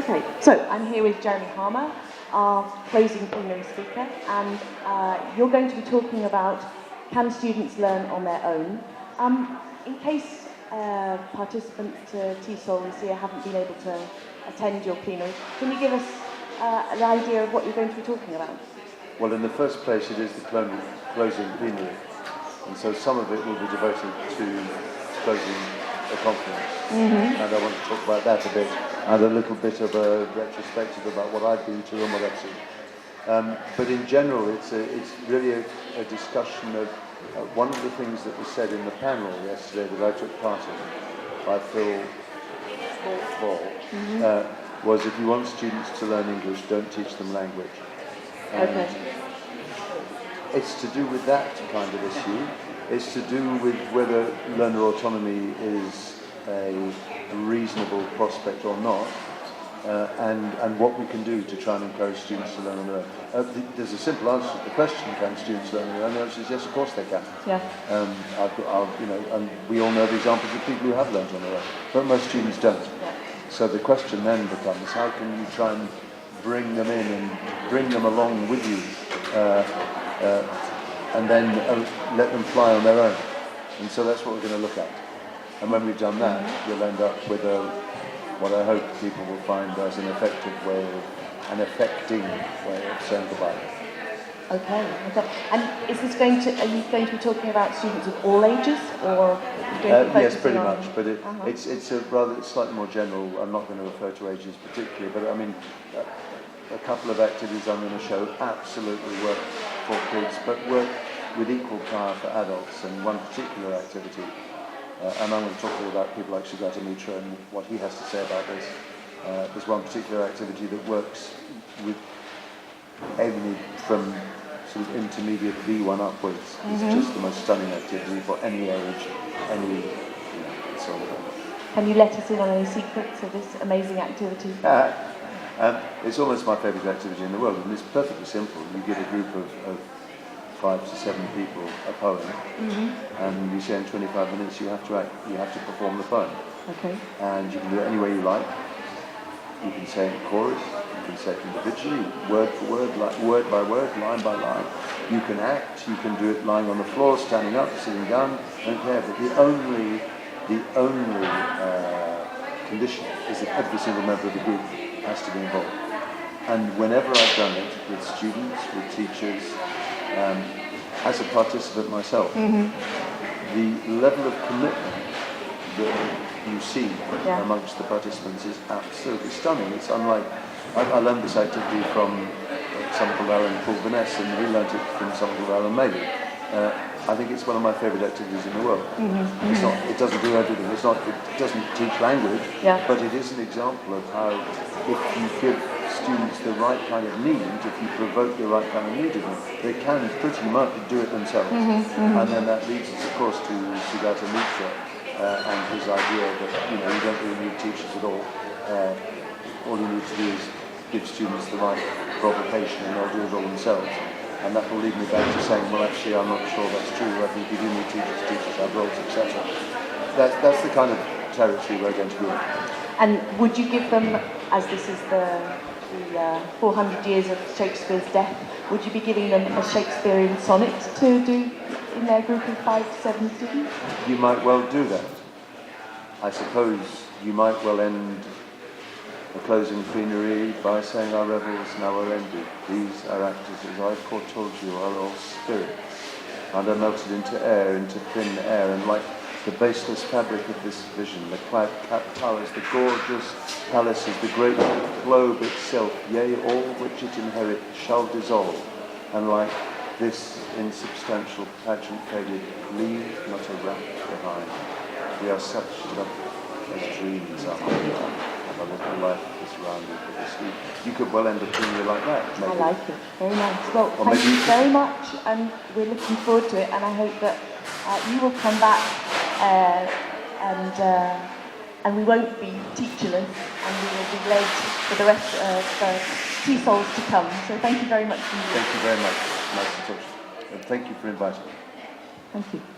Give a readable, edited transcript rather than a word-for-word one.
Okay, so I'm here with Jeremy Harmer, our closing plenary speaker, and you're going to be talking about can students learn on their own. In case participants to TESOL this year haven't been able to attend your plenary, can you give us an idea of what you're going to be talking about? Well, in the first place, it is the closing plenary, and so some of it will be devoted to closing the conference, and I want to talk about that a bit, and a little bit of a retrospective about what I've been to and what I've seen. But in general, it's really a discussion of one of the things that was said in the panel yesterday that I took part in by Phil Ball, was if you want students to learn English, don't teach them language. And it's to do with that kind of issue. It's to do with whether learner autonomy is a reasonable prospect or not, and what we can do to try and encourage students to learn on their own. There's a simple answer to the question: can students learn on their own? The answer is yes, of course they can. Yeah. And we all know the examples of people who have learned on their own, but most students don't. Yeah. So the question then becomes: how can you try and bring them in and bring them along with you, and then let them fly on their own? And so that's what we're going to look at. And when we've done that, we'll end up with what I hope people will find as an affecting way of saying goodbye. Okay. And is this are you going to be talking about students of all ages, or yes, pretty much. But it's a rather slightly more general. I'm not going to refer to ages particularly, but I mean, a couple of activities I'm going to show absolutely work for kids, but work with equal power for adults. And one particular activity, and I'm going to talk a little about people like Sugata Mitra and what he has to say about this. There's one particular activity that works with everybody from sort of intermediate B1 upwards. It's just the most stunning activity for any age, any sort of. Can you let us in on any secrets of this amazing activity? It's almost my favourite activity in the world, and it's perfectly simple. You give a group of 5 to 7 people a poem, and you say in 25 minutes you have to perform the poem. Okay. And you can do it any way you like. You can say it in chorus, you can say it individually, word for word, word by word, line by line. You can act, you can do it lying on the floor, standing up, sitting down, don't care. But the only condition is that every single member of the group has to be involved. And whenever I've done it with students, with teachers, as a participant myself, the level of commitment that you see amongst the participants is absolutely stunning. It's unlike, I learned this activity from someone called Alan Paul Vaness, and he learned it from someone called Alan Maley. I think it's one of my favourite activities in the world. It's not, it doesn't do everything. It doesn't teach language, but it is an example of how if you give students the right kind of need, if you provoke the right kind of need in them, they can pretty much do it themselves. And then that leads us, of course, to Sugata Mitra and his idea that you don't really need teachers at all. All you need to do is give students the right provocation, and they'll do it all themselves. And that will lead me back to saying, well, actually, I'm not sure that's true. I think you do need teachers have roles, etc. That's the kind of territory we're going to be in. And would you give them, as this is the 400 years of Shakespeare's death, would you be giving them a Shakespearean sonnet to do in their group of 5 to 7 students? You might well do that. I suppose you might well end the closing plenary by saying our revels now are ended. These are actors, as I foretold you, are all spirit, and are melted into air, into thin air, and like the baseless fabric of this vision, the cloud-capped towers, the gorgeous palaces, the great globe itself, yea, all which it inherit shall dissolve, and like this insubstantial pageant faded, leave not a wrap behind. We are such as dreams are of a little life surrounded with the sleep. You could well end a plenary like that, maybe. I like it. Very nice. Well, thank you very much, and we're looking forward to it, and I hope that you will come back and we won't be teacherless, and we will be led for the rest of the TESOLs to come. So thank you very much. Thank you very much. Nice to talk to you. And thank you for inviting me. Thank you.